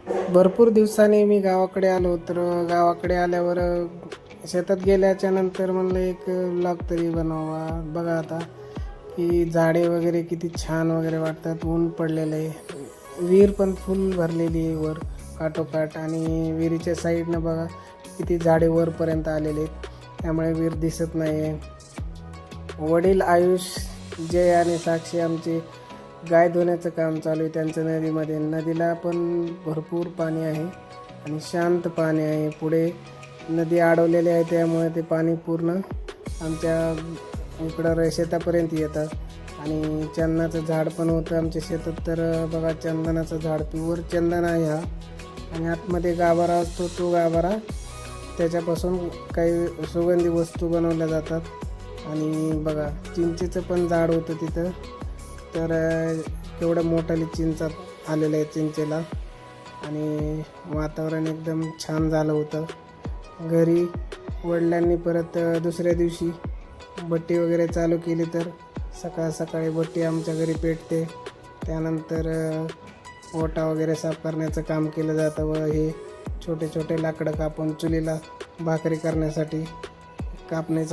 भरपूर दिवसांनी मी गावाकडे आलो. तर गावाकडे आल्यावर शेतात गेल्याच्या नंतर म्हणलं एक व्लॉग तरी बनवावा. बघा आता की झाडे वगैरे किती छान वगैरे वाटतात. ऊन पडलेलं आहे. विहीर पण फुल भरलेली आहे वर काठोकाठ. आणि विहिरीच्या साईडनं बघा किती झाडे वरपर्यंत आलेले आहेत, त्यामुळे विहीर दिसत नाही आहे. वडील आयुष, जय आणि साक्षी आमचे गाय धुण्याचं काम चालू आहे त्यांचं नदीमध्ये. नदीला पण भरपूर पाणी आहे आणि शांत पाणी आहे. पुढे नदी अडवलेली आहे, त्यामुळे ते पाणी पूर्ण आमच्या इकडं शेतापर्यंत येतं. आणि चंदनाचं झाड पण होतं आमच्या शेतात. तर बघा चंदनाचं झाड, प्युअर चंदन आहे हा. आणि आतमध्ये गाभारा असतो, तो गाभारा त्याच्यापासून काही सुगंधी वस्तू बनवल्या जातात. आणि बघा चिंचेचं पण झाड होतं तिथं. तर केवढं मोठाली चिंच आलेलं आहे चिंचेला. आणि वातावरण एकदम छान झालं होतं. घरी वडिलांनी परत दुसऱ्या दिवशी बत्ती वगैरे चालू केली. तर सकाळ सकाळी बत्ती आमच्या घरी पेटते. त्यानंतर ओटा वगैरे साफ करण्याचं काम केलं जातं. व हे छोटे छोटे लाकडं कापून चुलीला भाकरी करण्यासाठी कापणीचा